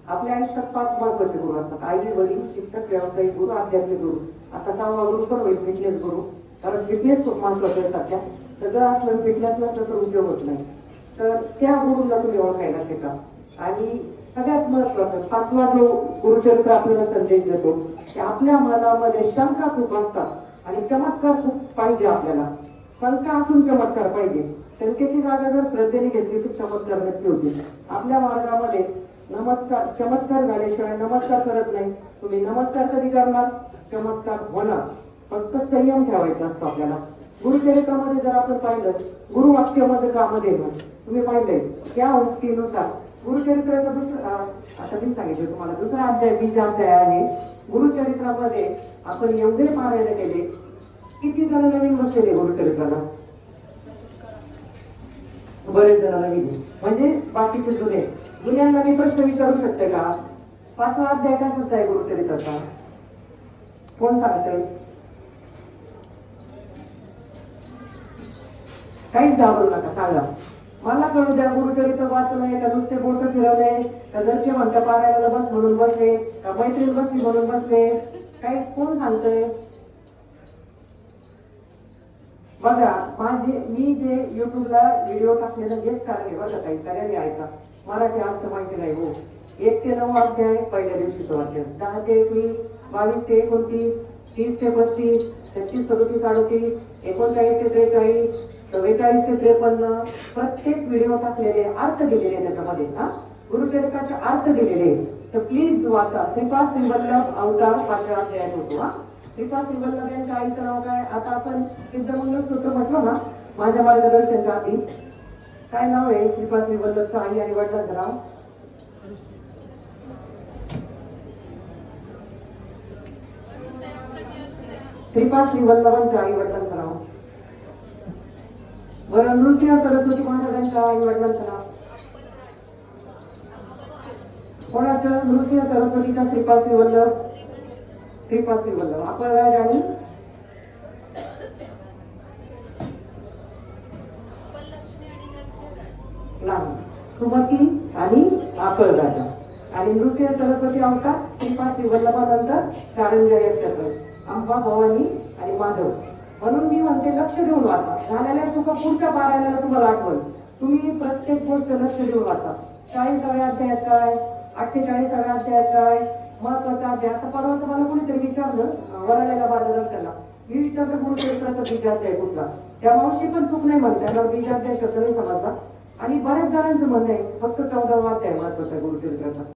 आपल्या आयुष्यात 5 महत्वाचे गुरु असतात: आई, वडील, शिक्षक, व्यावसायिक गुरु, आध्यात्मिक गुरु. आता 6वा गुरु पण होईल फिटनेस गुरु. कारण फिटनेस खूप महत्वाचं आहे सध्या. सगळं असलं फिटनेस नसलं तर उपयोग होत नाही. तर त्या गुरुला तुम्ही ओळखायला शिका. आणि सगळ्यात महत्वाचं 5वा जो गुरुचरित्र आपल्याला संदेश देतो की आपल्या मनामध्ये शंका खूप असतात आणि चमत्कार खूप पाहिजे. आपल्याला शंका असून चमत्कार पाहिजे. शंकेची जागा जर श्रद्धेने घेतली तर चमत्कार नक्की होतील. आपल्या मार्गामध्ये नमस्कार चमत्कार झाल्याशिवाय नमस्कार करत नाही. तुम्ही नमस्कार कधी करणार? चमत्कार होणार. फक्त संयम ठेवायचा असतो आपल्याला. गुरुचरित्रामध्ये जर आपण पाहिलं, गुरुवाक्य माझं कामध्ये तुम्ही पाहिलंय त्या उक्तीनुसार गुरुचरित्राचा आता मी सांगितलं तुम्हाला दुसरा अध्याय, 20 अध्याय आहे गुरुचरित्रामध्ये. आपण एवढे पारायण केले. किती जण नवीन बसलेले गुरुचरित्राला? बरेच जण नवीन, म्हणजे बाकीचे जुने. जुन्यांना मी प्रश्न विचारू शकते का? 5वा अध्याय कशाचा आहे गुरुचरित्राचा? कोण सांगतंय? काहीच घाबरू नका, सांगा. मला कळू द्या. गुरुचरित्र वाचलंय का नुसते बोट फिरवले का घरचे म्हणता पारायणाला बस म्हणून बसले का मैत्रीण बसली म्हणून बसले? काही कोण सांगतंय? बघा, मी जे युट्यूबला व्हिडिओ टाकलेलं हेच कारण आहे बघा. काही सगळ्यांनी ऐका. मराठी अर्थ माहिती नाही हो. 1 ते 9 अध्याय पहिल्या दिवशीचं वाचन, 10 ते 21, 22 ते 29, 30 ते 35, 36, 37, 38, 39 ते 43, 44 ते 53. प्रत्येक व्हिडिओ टाकलेले अर्थ दिलेले त्याच्यामध्ये. गुरुचरित्राचे अर्थ दिलेले. तर प्लीज वाचा. श्रीपाद श्रीवल्लभ अवतार 5व्या अध्यायात होतो. श्रीपाद श्रीवल्लभ यांच्या आईचं नाव काय? आता आपण सिद्धमंगल सूत्र म्हटलं ना माझ्या मार्गदर्शनाच्या आधी. काय नाव आहे श्रीपाद श्रीवल्लभच्या आई आणि वडिलांचं नाव? श्रीपाद श्रीवल्लभांच्या आई वडिलांचं नाव? बरं, नृसिंह सरस्वती महाराजांच्या आई वडिलांचं नाव? कोणाचं? नृसिंह सरस्वती का श्रीपाद श्रीवल्लभ? श्रीपाद श्रीवल्लभ. अक्कलराज आणि सुमती आणि अक्कलराजा. आणि नृसिंह सरस्वती अवतार श्रीपाद श्रीवल्लभानंतर कारंजा नक्षत्र, अंबा, भवानी आणि माधव. म्हणून मी म्हणते लक्ष देऊन वाचा. झालेल्या चुका पुढच्या पारायणाला तुम्हाला आठवण. तुम्ही प्रत्येक गोष्ट लक्ष देऊन वाचा. 40व्या अध्यायात काय, 48व्या अध्यायात काय महत्वाचा अध्याय. आता परवा तुम्हाला कोणीतरी विचारलं वराल्याला मार्गदर्शनाला, मी विचारलं गुरुचरित्राचा 20 अध्याय कुठला? त्या मावशी पण चूक नाही म्हणते, त्यांना 20 अध्याय शब्द नाही समजला. आणि बऱ्याच जणांचं म्हणणं आहे फक्त 14वा अध्याय महत्वाचा गुरुचरित्राचा.